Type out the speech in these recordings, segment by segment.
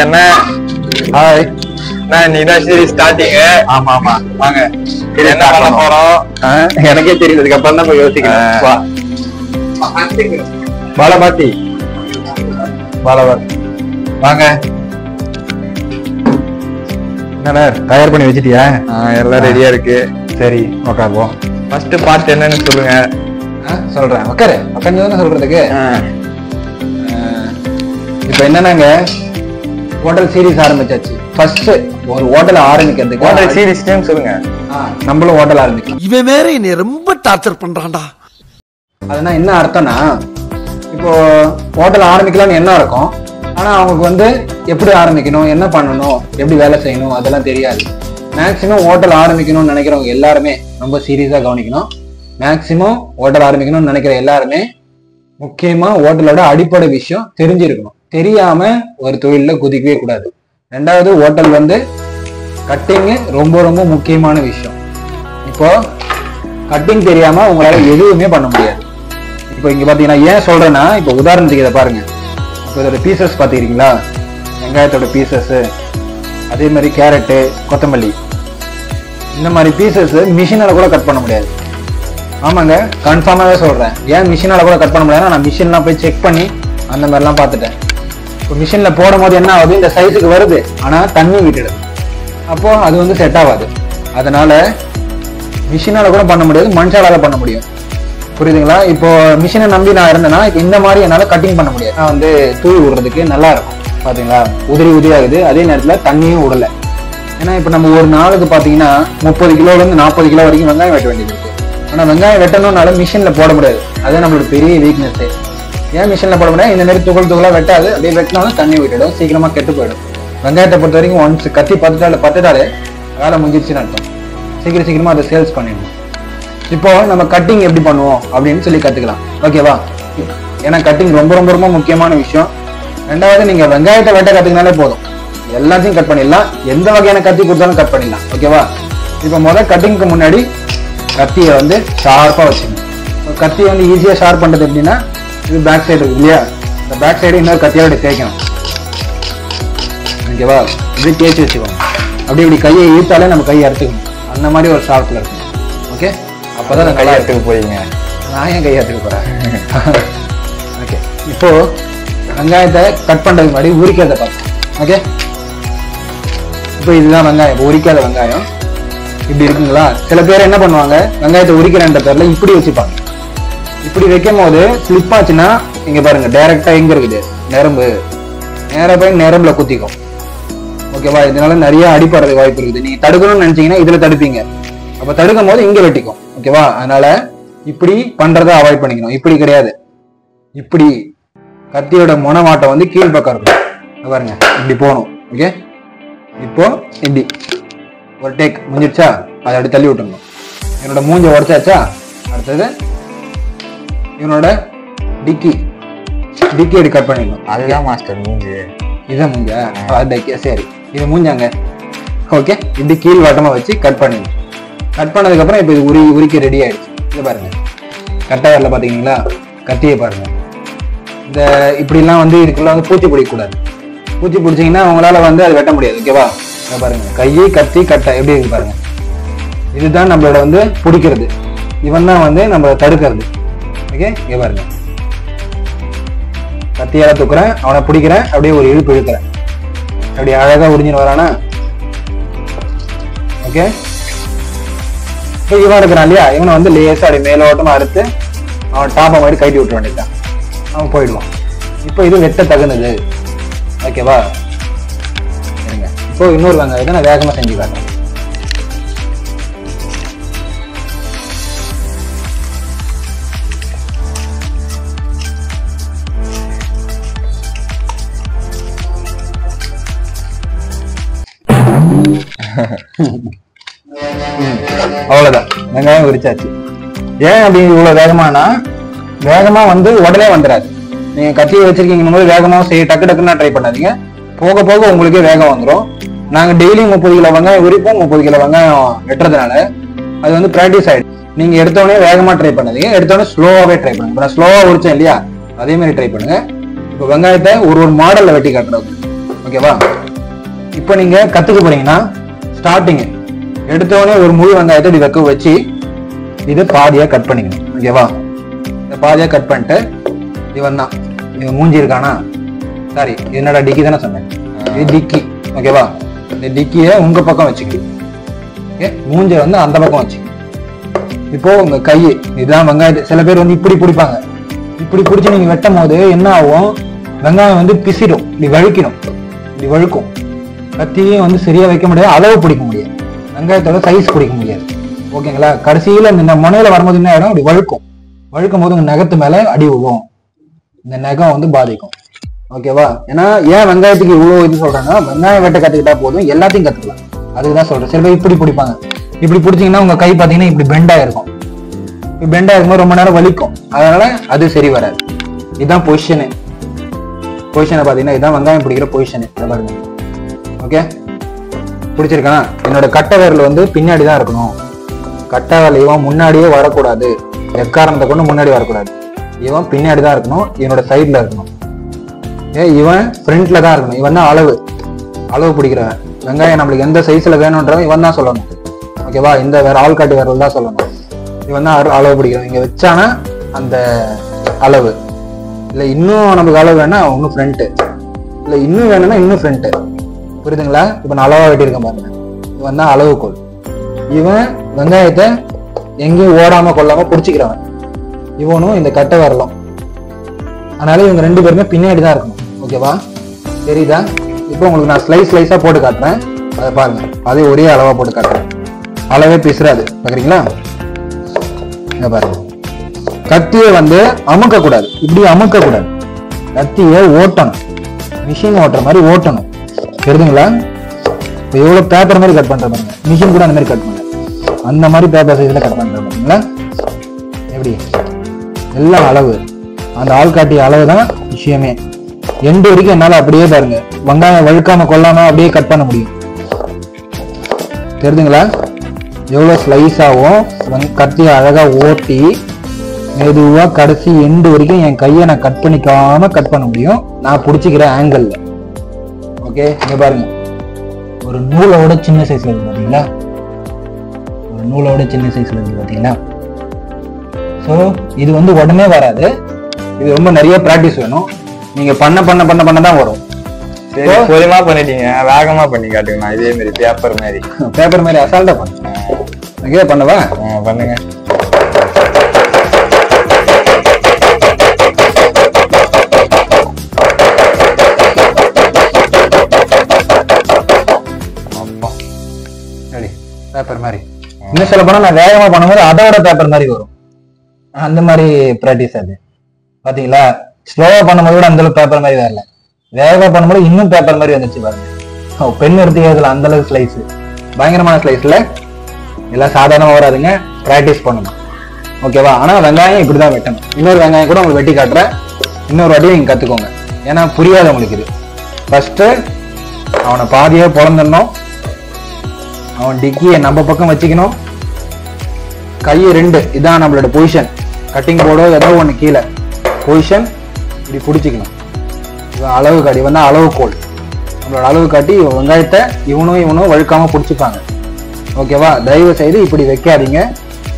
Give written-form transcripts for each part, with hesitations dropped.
என்ன ஹாய். நீதான் series starting. ஆமா ஆமா வாங்க என்ன பண்ண போறோம் எனக்கே தெரியும். இதுக்கப்புறம் தான் போய் யோசிக்கிறேன். வா பாலபாத்தி பாலபாத்தி வாங்க. என்னடா தயார் பண்ணி வச்சிட்டியா? எல்லாம் ரெடியா இருக்கு. சரி உக்காருவோம். ஃபர்ஸ்ட் பார்ட் என்னன்னு சொல்லுங்க. சொல்றேன். உட்காரு. உட்காந்து தானே சொல்றதுக்கு. இப்ப என்னன்னாங்க ஹோட்டல் சீரிஸ் ஆரம்பிச்சாச்சு. ஃபர்ஸ்ட் ஒரு ஹோட்டல் ஆரம்பிக்கிறதுக்கு ஹோட்டல் சீரிஸ் நேம் சொல்லுங்க. நம்மளும் ஹோட்டல் ஆரம்பிக்கலாம். இவன் வேற என்னை ரொம்ப டார்ச்சர் பண்றான்டா. அதுனா என்ன அர்த்தம்னா, இப்போ ஹோட்டல் ஆரம்பிக்கலாம்னு என்ன இருக்கும், ஆனா அவங்களுக்கு வந்து எப்படி ஆரம்பிக்கணும், என்ன பண்ணணும், எப்படி வேலை செய்யணும் அதெல்லாம் தெரியாது. மேக்சிமம் ஹோட்டல் ஆரம்பிக்கணும்னு நினைக்கிறவங்க எல்லாருமே ரொம்ப சீரியஸா கவனிக்கணும். மேக்சிமம் ஹோட்டல் ஆரம்பிக்கணும்னு நினைக்கிற எல்லாருமே முக்கியமா ஹோட்டலோட அடிப்படை விஷயம் தெரிஞ்சிருக்கணும். தெரியாம ஒரு தொழில குதிக்கவே கூடாது. ரெண்டாவது, ஹோட்டல் வந்து கட்டிங் ரொம்ப ரொம்ப முக்கியமான விஷயம். இப்போ கட்டிங் தெரியாம உங்களால எதுவுமே பண்ண முடியாது. இப்போ இங்க பாத்தீங்கன்னா ஏன் சொல்றேன்னா, இப்போ உதாரணத்துக்கு இதை பாருங்க. இப்போ இதோட பீசஸ் பாத்துக்கிறீங்களா? வெங்காயத்தோட பீசஸ், அதே மாதிரி கேரட்டு, கொத்தமல்லி, இந்த மாதிரி பீசஸ் மிஷினால கூட கட் பண்ண முடியாது. ஆமாங்க, கன்ஃபார்மாவே சொல்றேன். ஏன் மிஷினால கூட கட் பண்ண முடியாது? நான் மிஷின்லாம் போய் செக் பண்ணி அந்த மாதிரிலாம் பார்த்துட்டேன். இப்போ மிஷின்ல போடும் போது என்ன ஆகுது, இந்த சைஸுக்கு வருது, ஆனா தண்ணி விட்டுடுது. அப்போ அது வந்து செட் ஆகாது. அதனால மிஷினால கூட பண்ண முடியாது, மனுஷாலால பண்ண முடியும். புரியுதுங்களா? இப்போ மிஷினை நம்பி நான் இருந்தேன்னா இப்போ இந்த மாதிரி என்னால கட்டிங் பண்ண முடியாது. நான் வந்து தூள் விடுறதுக்கு நல்லா இருக்கும். பாத்தீங்களா, உதிரி உதிரியாகுது, அதே நேரத்துல தண்ணியும் விடல. ஏன்னா இப்போ நம்ம ஒரு நாளுக்கு பாத்தீங்கன்னா 30 கிலோல இருந்து 40 கிலோ வரைக்கும் வெங்காயம் வெட்ட வேண்டியது இருக்கு. ஆனா வெங்காயம் வெட்டணும்னால மிஷின்ல போட முடியாது. அதுதான் நம்மளோட பெரிய வீக்னஸ். ஏன் மிஷின்ல போட முடியாது? இந்த மாதிரி துகள் துகளா வெட்டாது, அப்படியே வெட்டினாலும் தண்ணி விட்டுடும், சீக்கிரமா கெட்டு போயிடும். வெங்காயத்தை பொறுத்த வரைக்கும் ஒன்ஸ் கத்தி பத்துட்டாலே வேலை முடிஞ்சிருச்சுன்னு அர்த்தம். சீக்கிரமா அதை சேல்ஸ் பண்ணிடணும். இப்போ நம்ம கட்டிங் எப்படி பண்ணுவோம் அப்படின்னு சொல்லி கத்துக்கலாம். ஓகேவா? ஏன்னா கட்டிங் ரொம்ப ரொம்ப ரொம்ப முக்கியமான விஷயம். ரெண்டாவது, நீங்க வெங்காயத்தை வெட்ட கத்துக்கினாலே போதும், எல்லாத்தையும் கட் பண்ணிடலாம். எந்த வகையான கத்தி கொடுத்தாலும் கட் பண்ணிடலாம். ஓகேவா? இப்போ முதல் கட்டிங்க்கு முன்னாடி கத்தியை வந்து ஷார்ப்பா வச்சுக்கணும். கத்தியை வந்து ஈஸியா ஷார்ப் பண்றது எப்படின்னா, இது பேக் சைடு இருக்கு இல்லையா, இந்த பேக் சைடு இன்னொரு கத்தியோட தேய்க்கணும். ஓகேவா? இப்படி தேய்ச்சி வச்சுக்கோங்க. அப்படி இப்படி கையை இழுத்தாலே நம்ம கையை அறுத்துக்கணும். அந்த மாதிரி ஒரு ஷார்ப்ல இருக்கணும். ஓகே? அப்பதான் நான் கையாட்டுக்கு போயிங்க. நான் ஏன் கையாட்டுக்கு போறேன்? ஓகே, இப்போ வெங்காயத்தை கட் பண்றதுக்கு முன்னாடி உரிக்கிறத பார்ப்போம். ஓகே, இப்போ இதுதான் வெங்காயம். உரிக்காத வெங்காயம் இப்படி இருக்குங்களா? சில பேர் என்ன பண்ணுவாங்க, வெங்காயத்தை உரிக்கிறன்ற பேர்ல இப்படி வச்சுப்பாங்க. இப்படி வைக்கும் போது ஸ்லிப் ஆச்சுன்னா இங்க பாருங்க, டைரக்டா எங்க இருக்குது நரம்பு, நேரா போய் நரம்புல குத்திக்கும். ஓகேவா? இதனால நிறைய அடிப்படுறதுக்கு வாய்ப்பு இருக்குது. நீங்க தடுக்கணும்னு நினைச்சீங்கன்னா இதுல தடுப்பீங்க, அப்ப தடுக்கும் போது இங்க வெட்டிக்கும். ஓகேவா? அதனால இப்படி பண்றதை அவாய்ட் பண்ணிக்கணும். இப்படி கிடையாது, இப்படி கத்தியோட முனவாட்டம் வந்து கீழ்பக்கம் இருக்கும் பாருங்க, இப்படி போகணும். ஓகே, இப்போ இப்படி ஒரு டேக் முடிஞ்சிருச்சா, அதை அப்படி தள்ளி விட்டுணும். என்னோட மூஞ்ச உடச்சாச்சா? அடுத்தது இவனோட டிக்கி அப்படி கட் பண்ணிடணும். அதுதான் மாஸ்டர் மூஞ்சி. இதான் மூஞ்சா? சரி, இது மூஞ்சாங்க. ஓகே, இப்படி கீழ் வாட்டமா வச்சு கட் பண்ணிடணும். கட் பண்ணதுக்கு அப்புறம் இப்போ இது உரிக்க ரெடி ஆயிடுச்சு. இதை பாருங்க, கட்டை வரல பாத்தீங்களா? கத்தியை பாருங்க. இந்த இப்படிலாம் வந்து இதுக்குள்ள வந்து பூச்சி பிடிக்கக்கூடாது. பூச்சி பிடிச்சிங்கன்னா அவங்களால வந்து அது வெட்ட முடியாது. ஓகேவா? இதை பாருங்க, கையை கத்தி கட்டை எப்படி இருக்கு பாருங்க. இதுதான் நம்மளோட வந்து பிடிக்கிறது, இவன் தான் வந்து நம்ம தடுக்கிறது. ஓகே, இங்க பாருங்க, கத்தியால தூக்குறேன், அவனை பிடிக்கிறேன், அப்படியே ஒரு இழுப்பு இழுக்கிறேன், அப்படியே அழகா உறிஞ்சின்னு வரானா? ஓகே, இப்போ இவன் இருக்கிறான் இல்லையா, இவனை வந்து லேசா அப்படி மேலோட்டமா அறுத்து அவன் டாப்பை மாதிரி கட்டி விட்டுற வேண்டியதான், அவன் போயிடுவான். இப்போ இது வெட்ட தகுந்தது. ஓகேவா? சரிங்க, இப்போ இன்னொரு வெங்காயத்தை நான் வேகமா செஞ்சு காட்டுறேன். அவ்வளவுதான், வெங்காயம் உரிச்சாச்சு. ஏன் அப்படி இவ்வளவு வேகமானா, வேகமா வந்து உடனே வந்துடாது. நீங்க கத்தியை வச்சிருக்கீங்க போது வேகமாவும் செய்ய டக்கு டக்குன்னா ட்ரை பண்ணாதீங்க. போக போக உங்களுக்கே வேகம் வந்துடும். நாங்க டெய்லியும் 30 கிலோ வெங்காயம் உரிப்போம். 30 கிலோ வெங்காயம் வெட்டுறதுனால அது வந்து பிராக்டிஸ் ஆயிடுச்சு. நீங்க எடுத்தோடனே வேகமா ட்ரை பண்ணாதீங்க, எடுத்தோடனே ஸ்லோவாவே ட்ரை பண்ணுங்க. நான் ஸ்லோவா உரிச்சேன் இல்லையா, அதே மாதிரி ட்ரை பண்ணுங்க. இப்போ வெங்காயத்தை ஒரு மாடல்ல வெட்டி காட்டுறது. ஓகேவா? இப்போ நீங்க கத்துக்க போறீங்கன்னா ஸ்டார்டிங் எடுத்தோடனே ஒரு முழு வெங்காயத்தை இப்படி வைக்க வச்சு இது பாதியா கட் பண்ணிக்கணும். ஓகேவா? இந்த பாதியா கட் பண்ணிட்டு இவன் தான் இவன் மூஞ்சி இருக்கானா, சாரி என்னடா டிக்கி தானே சொன்னேன், இது டிக்கி. ஓகேவா? இந்த டிக்கியை உங்க பக்கம் வச்சுக்கணும். ஓகே, மூஞ்சை வந்து அந்த பக்கம் வச்சுக்கணும். இப்போ உங்க கை இதுதான் வெங்காயத்தை சில பேர் வந்து இப்படி பிடிப்பாங்க. இப்படி பிடிச்சி நீங்க வெட்டும் போது என்ன ஆகும், வெங்காயம் வந்து பிசிடும், இப்படி வழுக்கணும், இப்படி வழுக்கும். கத்தியும் வந்து சரியா வைக்க முடியாது, அளவு பிடிக்க முடியாது, வெங்காயத்தோட சைஸ் பிடிக்க முடியாது. ஓகேங்களா? கடைசியில இந்த முனையில வரும்போது என்ன ஆயிடும், இப்படி வழுக்கும் போது உங்க நகத்து மேல அடி விழுவும், இந்த நகம் வந்து பாதிக்கும். ஓகேவா? ஏன்னா ஏன் வெங்காயத்துக்கு இவ்வளவு இது சொல்றாங்கன்னா, வெங்காயம் வெட்ட கத்துக்கிட்டா போதும் எல்லாத்தையும் கத்துக்கலாம். அதுக்குதான் சொல்றேன். சில பேர் இப்படி பிடிப்பாங்க, இப்படி பிடிச்சிங்கன்னா உங்க கை பாத்தீங்கன்னா இப்படி பெண்டா இருக்கும். இப்படி பெண்டா இருக்கும்போது ரொம்ப நேரம் வலிக்கும், அதனால அது சரி வராது. இதுதான் பொசிஷனை பாத்தீங்கன்னா இதுதான் வெங்காயம் பிடிக்கிற பொசிஷனு. பாருங்க. ஓகே, பிடிச்சிருக்கானா? என்னோட கட்டை விரல் வந்து பின்னாடி தான் இருக்கணும். கட்டை விரல் இவன் முன்னாடியே வரக்கூடாது, எக்காரணத்தை கொண்டு முன்னாடி வரக்கூடாது. இவன் பின்னாடி தான் இருக்கணும், இவனோட சைட்ல இருக்கணும். இவன் ஃப்ரண்ட்ல தான் இருக்கணும். இவன் தான் அளவு பிடிக்கிறவன். வெங்காயம் நம்மளுக்கு எந்த சைஸ்ல வேணும்ன்றவன் இவன் தான் சொல்லணும். ஓகேவா? இந்த வேற ஆள்காட்டி விரல் தான் சொல்லணும். இவன் தான் அளவு பிடிக்கிறவன். இங்க வச்சானா அந்த அளவு, இல்ல இன்னும் நமக்கு அளவு வேணா இன்னும் ஃப்ரண்ட், இல்ல இன்னும் வேணும்னா இன்னும் ஃப்ரண்ட். புரியுதுங்களா? இப்ப நான் அளவா வெட்டியிருக்கேன் பாருங்க. இவன் தான் அளவுகோல். இவன் வெங்காயத்தை எங்கேயும் ஓடாம கொள்ளாம பிடிச்சிக்கிறவன். இவனும் இந்த கட்டை வரலாம். அதனால இவங்க ரெண்டு பேருமே பின்னாடி தான் இருக்கணும். ஓகேவா? தெரியுதா? இப்போ உங்களுக்கு நான் ஸ்லைஸா போட்டு காட்டுறேன், அதை பாருங்க. அதே ஒரே அளவா போட்டு காட்டுறேன், அளவே பிசுறாது. பாக்குறீங்களா? பாருங்க. கத்தியை வந்து அமுக்க கூடாது, இப்படி அமுக்க கூடாது. கத்தியை ஓட்டணும், மிஷின் ஓட்டுற மாதிரி ஓட்டணும். தெரியுதுங்களா? இப்போ எவ்வளவு பேப்பர் மாதிரி கட் பண்ற பாருங்க. மிஷின் கூட அந்த மாதிரி கட் பண்ணல, அந்த மாதிரி பேப்பர் சைஸ்ல கட் பண்ற பாருங்களா? எப்படி எல்லாம் அளவு, அந்த ஆள்காட்டிய அளவு தான் விஷயமே. எண்டு வரைக்கும் என்னால அப்படியே பாருங்க வெங்காயம் வழுக்காம கொள்ளாம அப்படியே கட் பண்ண முடியும். தெரியுதுங்களா? எவ்வளவு ஸ்லைஸாவும் கத்தியை அழகா ஓட்டி மெதுவா கடைசி எண்டு வரைக்கும் என் கையை நான் கட் பண்ணிக்காம கட் பண்ண முடியும், நான் பிடிச்சிக்கிற ஆங்கிள். ஓகே, இங்க பாருங்க. ஒரு நூலோட சின்ன சைஸ்ல இருக்கு பாத்தீங்களா? ஒரு நூலோட சின்ன சைஸ்ல இருக்கு பாத்தீங்களா? ஸோ இது வந்து உடனே வராது, இது ரொம்ப நிறைய பிராக்டிஸ் வேணும். நீங்க பண்ண பண்ண பண்ண பண்ண தான் வரும். சரி, பொறுமையா பண்ணிட்டீங்க, வேகமா பண்ணி காட்டுங்க. இதே மாதிரி பேப்பர் மாதிரி அசால்ட்டா பண்ணு. ஓகே, பண்ணவா? பண்ணுங்க. பேப்பர் மாதிரி இன்னும் சொல்ல போனா நான் வேகமா பண்ணும்போது அதோட பேப்பர் மாதிரி வரும். அந்த மாதிரி பிராக்டிஸ் அது. பாத்தீங்களா? ஸ்லோவா பண்ணும்போது கூட அந்த அளவுக்கு பேப்பர் மாதிரி வரல, வேகமா பண்ணும்போது இன்னும் பேப்பர் மாதிரி வந்துச்சு பாருங்க. பெண் எடுத்து அந்த அளவுக்கு ஸ்லைஸ், பயங்கரமான ஸ்லைஸ்ல. எல்லாம் சாதாரணமா வராதுங்க, பிராக்டிஸ் பண்ணணும். ஓகேவா? ஆனா வெங்காயம் இப்படிதான் வெட்டணும். இன்னொரு வெங்காயம் கூட உங்களுக்கு வெட்டி காட்டுறேன், இன்னொரு வாட்டியும் நீங்க கத்துக்கோங்க. ஏன்னா புரியாத உங்களுக்கு இது. ஃபர்ஸ்ட் அவனை பாதியா பொழந்துடணும், அவன் டிக்கியை நம்ம பக்கம் வச்சுக்கணும், கையை ரெண்டு, இதான் நம்மளோட பொசிஷன். கட்டிங் போர்டோ ஏதோ ஒண்ணு கீழே பொசிஷன், இப்படி பிடிச்சிக்கணும். இவன் அளவு காட்டி, இவன் தான் அளவு கோல். நம்மளோட அளவு காட்டி வெங்காயத்தை இவனும் வழுக்காம பிடிச்சிப்பாங்க. ஓகேவா? தயவு செய்து இப்படி வைக்காதீங்க,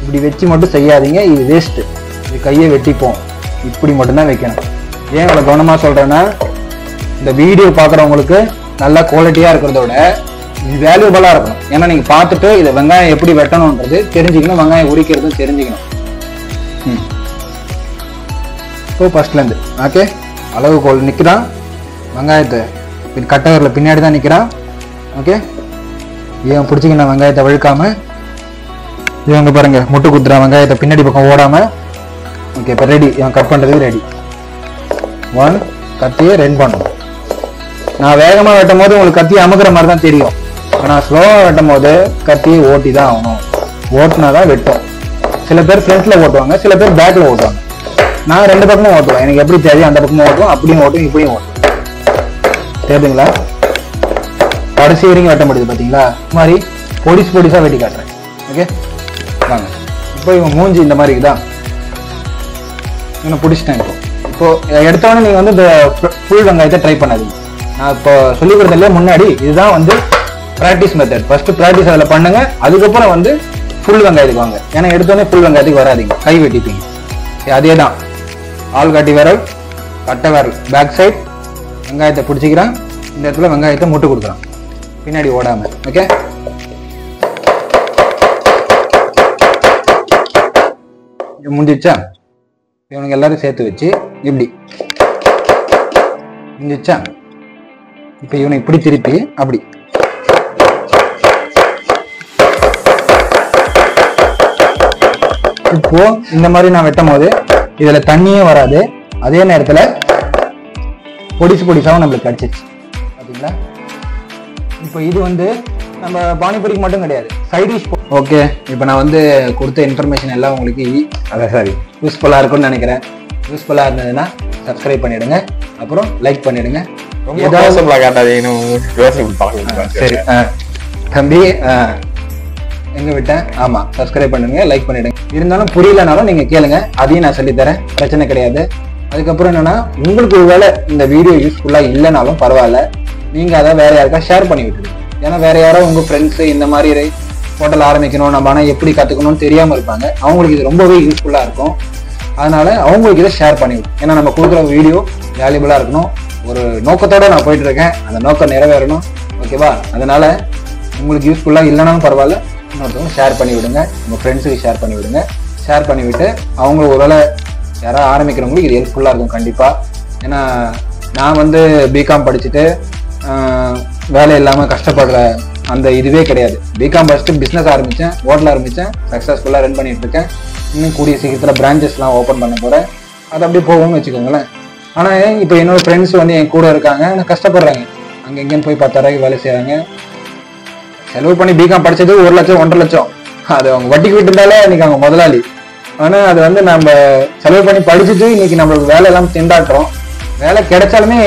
இப்படி வச்சு மட்டும் செய்யாதீங்க, இது வேஸ்ட். இது கையை வெட்டிப்போம், இப்படி மட்டும்தான் வைக்கணும். ஏன் இவ்வளவு கவனமா சொல்றேன்னா, இந்த வீடியோ பாக்குறவங்களுக்கு நல்ல குவாலிட்டியா இருக்கிறத விட இது வேல்யூபிளா இருக்கணும். ஏன்னா நீங்க பார்த்துட்டு இதை வெங்காயம் எப்படி வெட்டணும்ன்றது தெரிஞ்சுக்கணும், வெங்காயம் உரிக்கிறதும் தெரிஞ்சுக்கணும். இப்போ ஃபர்ஸ்ட்ல இருந்து ஓகே, அளவுகோல் நிக்கிறான், வெங்காயத்தை கட்டவரில் பின்னாடி தான் நிக்கிறான். ஓகே, இவன் பிடிச்சிக்கணும் வெங்காயத்தை வழுக்காம. இவங்க பாருங்க முட்டு குத்துறான், வெங்காயத்தை பின்னாடி பக்கம் ஓடாம. ஓகே, இப்போ ரெடி, இவன் கட் பண்றதுக்கு ரெடி. 1 கத்தியை 2 பண்ணணும். நான் வேகமா வெட்டும் போது உங்களுக்கு கத்தியை அமுக்கிற மாதிரி தான் தெரியும், ஆனா ஸ்லோவா வெட்டும் போது கத்தியை ஓட்டி தான் ஆகணும். ஓட்டினாதான் வெட்டும். சில பேர் ஃப்ரண்ட்ல ஓட்டுவாங்க, சில பேர் பேக்ல ஓட்டுவாங்க. நான் 2 பக்கமும் ஓட்டுவேன், எனக்கு எப்படி தெரியும் அந்த பக்கமும் ஓட்டுவோம், அப்படியும் ஓட்டும் இப்படியும் ஓட்டுவேன். தெரியுதுங்களா? கடைசி வரைக்கும் வெட்ட முடியுது பாத்தீங்களா? இந்த மாதிரி பொடிசா வெட்டி காட்டுறேன். ஓகே வாங்க. இப்போ இவன் மூஞ்சி இந்த மாதிரி இருக்குதா, இவனை பிடிச்சிட்டேன். இப்போ எடுத்தவொடனே நீங்க வந்து இந்த ஃபுல் வெங்காயத்தை ட்ரை பண்ணாதீங்க. நான் இப்போ சொல்லிக் கொடுத்ததுல முன்னாடி இதுதான் வந்து ப்ராக்டிஸ் மெத்தட். ஃபர்ஸ்ட் ப்ராக்டிஸ் அதில் பண்ணுங்க, அதுக்கப்புறம் வந்து ஃபுல் வெங்காயத்துக்கு வாங்க. ஏன்னா எடுத்தோடனே ஃபுல் வெங்காயத்துக்கு வராதிங்க, கை வெட்டிப்பீங்க. அதே தான் ஆள்காட்டி விரல், கட்டை விரல், பேக் சைட் வெங்காயத்தை பிடிச்சிக்கிறான். இந்த இடத்துல வெங்காயத்தை முட்டு கொடுக்குறான், பின்னாடி ஓடாம. ஓகே, முடிஞ்சிச்சா? இவனுக்கு எல்லாரும் சேர்த்து வச்சு இப்படி முடிஞ்சிச்சா? இப்ப இவனை இப்படி திருப்பி அப்படி. இப்போ இந்த மாதிரி நான் வெட்டும் போது இதுல தண்ணியே வராது, அதே நேரத்துல பொடிசு பொடிசாவும் நம்மளுக்கு கிடைச்சிச்சு. பாத்தீங்களா? இப்போ இது வந்து நம்ம பானிபூரிக்கு மட்டும் கிடையாது, சைட் டிஷ். ஓகே, இப்போ நான் வந்து கொடுத்த இன்ஃபர்மேஷன் எல்லாம் உங்களுக்கு யூஸ்ஃபுல்லா இருக்கும்னு நினைக்கிறேன். யூஸ்ஃபுல்லா இருந்ததுன்னா சப்ஸ்கிரைப் பண்ணிடுங்க, அப்புறம் லைக் பண்ணிடுங்க. சரி தம்பி, எங்க விட்டேன்? ஆமா, சப்ஸ்கிரைப் பண்ணுங்க, லைக் பண்ணிடுங்க. இருந்தாலும் புரியலனாலும் நீங்க கேளுங்க, அதையும் நான் சொல்லித்தரேன், பிரச்சனை கிடையாது. அதுக்கப்புறம் என்னன்னா, உங்களுக்கு ஒருவேளை இந்த வீடியோ யூஸ்ஃபுல்லா இல்லைனாலும் பரவாயில்ல, நீங்க அதை வேற யாருக்கா ஷேர் பண்ணி விட்டுருங்க. ஏன்னா வேற யாரோ உங்க ஃப்ரெண்ட்ஸ் இந்த மாதிரி ஹோட்டல் ஆரம்பிக்கணும், நம்ம ஆனால் எப்படி கத்துக்கணும்னு தெரியாம இருப்பாங்க, அவங்களுக்கு இது ரொம்பவே யூஸ்ஃபுல்லா இருக்கும். அதனால அவங்களுக்கு இதை ஷேர் பண்ணி விடும். ஏன்னா நம்ம கொடுக்குற வீடியோ வேல்யூபிளா இருக்கணும், ஒரு நோக்கத்தோட நான் போயிட்டு இருக்கேன், அந்த நோக்கம் நிறைவேறணும். ஓகேவா? அதனால உங்களுக்கு யூஸ்ஃபுல்லா இல்லைனாலும் பரவாயில்ல, இன்னொருத்தவங்க ஷேர் பண்ணி விடுங்க, உங்க ஃப்ரெண்ட்ஸுக்கு ஷேர் பண்ணி விடுங்க. ஷேர் பண்ணி விட்டு அவங்க ஒருவேளை யாராவது ஆரம்பிக்கிறவங்களுக்கு இது ஹெல்ப்ஃபுல்லா இருக்கும் கண்டிப்பா. ஏன்னா நான் வந்து பிகாம் படிச்சுட்டு வேலை இல்லாம கஷ்டப்படுற அந்த இதுவே கிடையாது. பிகாம் படிச்சுட்டு பிசினஸ் ஆரம்பிச்சேன், ஹோட்டல் ஆரம்பிச்சேன், சக்சஸ்ஃபுல்லா ரன் பண்ணிட்டு இருக்கேன். இன்னும் கூடிய சீக்கிரத்துல பிரான்ச்சஸ்லாம் ஓப்பன் பண்ண போறேன். அது அப்படியே போகும்னு வச்சுக்கோங்களேன். ஆனா இப்போ என்னோட ஃப்ரெண்ட்ஸ் வந்து என் கூட இருக்காங்க, நான் கஷ்டப்படுறாங்க, அங்க எங்கேன்னு போய் 10,000 வேலை செய்யறாங்க. செலவு பண்ணி பிகாம் படிச்சது 1 லட்சம் 1.5 லட்சம், அது அவங்க வட்டிக்கு விட்டுருந்தாலே இன்னைக்கு அவங்க முதலாளி. ஆனா அது வந்து நம்ம செலவு பண்ணி படிச்சுட்டு இன்னைக்கு நம்மளுக்கு வேலை எல்லாம் திண்டாட்டுறோம். வேலை கிடைச்சாலுமே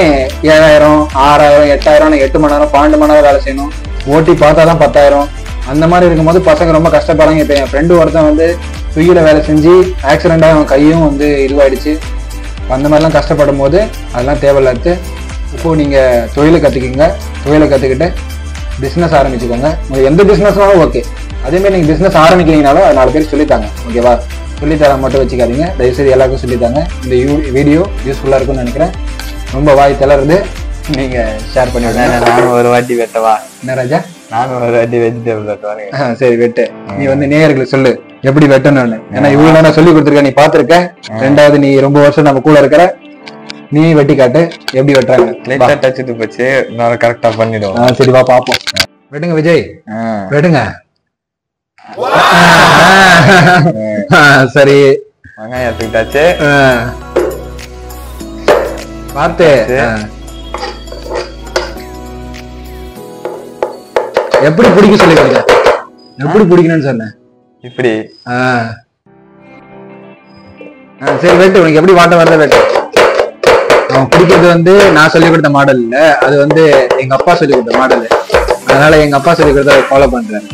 7,000 6,000 8,000 8 மணி நேரம் 12 மணி நேரம் வேலை செய்யணும், ஓட்டி பார்த்தாதான் 10,000. அந்த மாதிரி இருக்கும்போது பசங்க ரொம்ப கஷ்டப்படுறாங்க. இப்போ என் ஃப்ரெண்டு ஒருத்தன் வந்து ஸ்விக்கியில் வேலை செஞ்சு ஆக்சிடென்ட் ஆகி அவன் கையும் வந்து இதுவாயிடுச்சு. அந்த மாதிரிலாம் கஷ்டப்படும் போது அதெல்லாம் தேவையில்லாது. இப்போ நீங்கள் தொழிலை கற்றுக்கிங்க, தொழிலை கற்றுக்கிட்டு பிஸ்னஸ் ஆரம்பிச்சுக்கோங்க. உங்களுக்கு எந்த பிஸ்னஸ்னாலும் ஓகே. அதேமாதிரி நீங்கள் பிஸ்னஸ் ஆரம்பிக்கிறீங்கனாலும் 4 பேர் சொல்லித்தாங்க. ஓகேவா? சொல்லித்தர மட்டும் வச்சுக்காதீங்க, தயவுசெய்து எல்லாருக்கும் சொல்லித்தாங்க. இந்த வீடியோ யூஸ்ஃபுல்லாக இருக்கும்னு நினைக்கிறேன். ரொம்ப வாய் தளருது, நீங்க ஷேர் பண்ணி விடுங்க. நானும் ஒரு வாட்டி வெட்டவா? என்ன ராஜா? நானும் ஒரு வாட்டி வெஜிடபிள் வெட்டுவாங்க. சரி வெட்டு. நீ வந்து நேயர்களுக்கு சொல்லு எப்படி வெட்டணும்னு. ஏன்னா இவ்வளவு நேரம் சொல்லி கொடுத்துருக்க, நீ பாத்துருக்க. 2வது நீ ரொம்ப வருஷம் நம்ம கூட இருக்கிற, நீ வெட்டி காட்டு எப்படி வெட்டுறாங்க. லைட்டா டச்சுட்டு போச்சு, நான் கரெக்டா பண்ணிடுவோம். சரி வா பாப்போம். வெட்டுங்க விஜய், வெட்டுங்க. சரி, வெங்காயத்துக்கு டச்சு பார்த்து. எப்படி பிடிக்க சொல்லி கொடுங்க, எப்படி பிடிக்கணும்னு சொன்னேன். இப்படி. சரி வெட்டு, உனக்கு எப்படி வாட்ட வரத வெட்டு. அவன் பிடிக்கிறது வந்து நான் சொல்லிக் கொடுத்த மாடல் இல்ல, அது வந்து எங்க அப்பா சொல்லிக் கொடுத்த மாடல். அதனால எங்க அப்பா சொல்லிக் கொடுத்த ஃபாலோ பண்றேன்.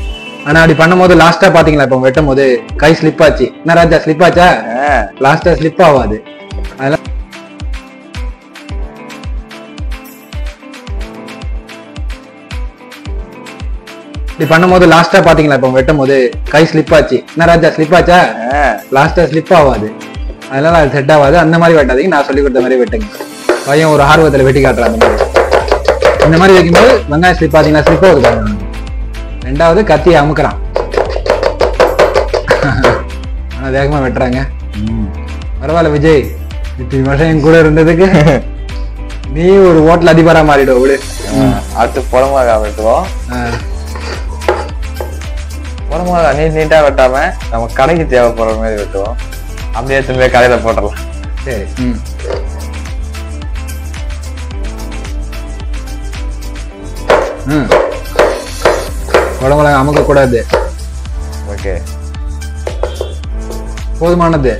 ஆனா அப்படி பண்ணும் போது லாஸ்டா பாத்தீங்களா, இப்ப வெட்டும் போது கை ஸ்லிப் ஆச்சு. என்ன ராஜா, ஸ்லிப் ஆச்சா? லாஸ்டா ஸ்லிப் ஆகாது. அதெல்லாம் இப்படி பண்ணும் போது லாஸ்டா பாத்தீங்களா, இப்ப வெட்டும் போது கை ஸ்லிப் ஆச்சு. என்ன ராஜா, ஸ்லிப் ஆச்சா? லாஸ்டா ஸ்லிப் ஆகாது. அதனால அது செட் ஆகாது. அந்த மாதிரி வெட்டாதீங்க, நான் சொல்லி கொடுத்த மாதிரி வெட்டுங்க. பையன் ஒரு ஆர்வத்துல வெட்டி காட்டுறான். அந்த மாதிரி இந்த மாதிரி வைக்கும்போது வெங்காயம் ஸ்லிப் ஆச்சுங்களா, ஸ்லிப் ஆகுது பாருங்க. 2வது கத்தியை அமுக்குறான். ஆனா வேகமா வெட்டுறாங்க. பரவாயில்ல விஜய், இத்தனை வருஷம் என் கூட இருந்ததுக்கு நீ ஒரு ஹோட்டல் அதிபரா மாறிடுவோம். விடு. அடுத்து புறமாக வெட்டுவோம். புறமாக நீட்டா வெட்டாம நம்ம கடைக்கு தேவைப்படுற மாதிரி வெட்டுவோம். அப்படியே திரும்ப கடையில போட்டுடலாம். சரி. குழம்புல அமுக்க கூடாது. ஓகே, போதுமானது.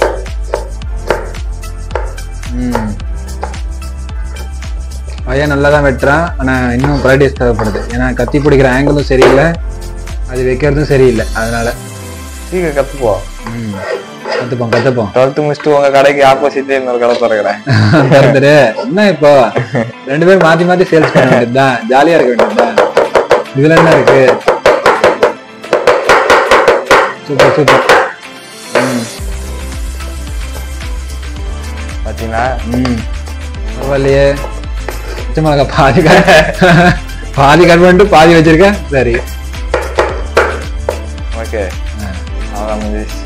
பையன் நல்லா தான் வெட்டுறான். ஆனா இன்னும் ப்ராக்டிஸ் தேவைப்படுது. ஏன்னா கத்தி பிடிக்கிற ஆங்கிளும் சரியில்லை, அது வைக்கிறதும் சரியில்லை. அதனால சீக்கிரம் கத்துப்போம். கத்துப்போம் கத்துப்போம். 12th முடிச்சுட்டு உங்க கடைக்கு ஆப்போசிட்ல இன்னொரு கடை திறக்கிறேன். என்ன இப்போ 2 பேரும் மாத்தி மாத்தி சேல்ஸ் பண்ண வேண்டியதுதான், ஜாலியா இருக்க வேண்டியதுதான். இதுல என்ன இருக்கு? Super super. பாத்தீங்கன்னா பரவாயில்லையே. பச்சை மிளகா பாதி கட் பண்ணிட்டு பாதி வச்சிருக்கேன். சரி ஓகே, அவ்வளோதான் முடிஞ்சிச்சு.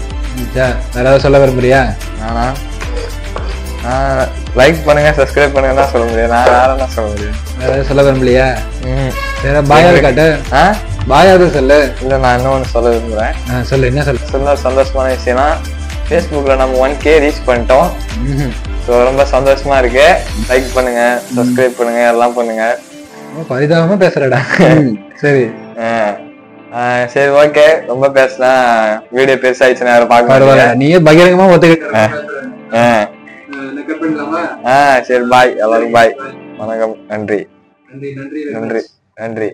வேற ஏதாவது சொல்ல விரும்புறியா? நானா லைக் பண்ணுங்க, சப்ஸ்கிரைப் பண்ணுங்க தான் சொல்ல முடியும். நான் வேற என்ன சொல்ல முடியும்? வேற ஏதாவது சொல்ல விரும்பலையா? வேற பாயாவது காட்டு. பாயாவது சொல்லு. இல்ல, நான் இன்னொன்னு சொல்ல விரும்புறேன். சொல்லு. என்ன சொல்ல? சந்தோஷமான விஷயம்னா Facebookல நம்ம 1K ரீச் பண்ணிட்டோம். ஸோ ரொம்ப சந்தோஷமா இருக்கு. லைக் பண்ணுங்க, சப்ஸ்கிரைப் பண்ணுங்க, எல்லாம் பண்ணுங்க. பரிதாபமா பேசுறடா. சரி சரி ஓகே, ரொம்ப பேசினா வீடியோ பெருசாயிடுச்சு, நேரம் பார்க்க. நீயே பகிரங்கமா ஒத்துக்கிட்ட. சரி பாய், எல்லாரும் பாய், வணக்கம், நன்றி நன்றி நன்றி நன்றி.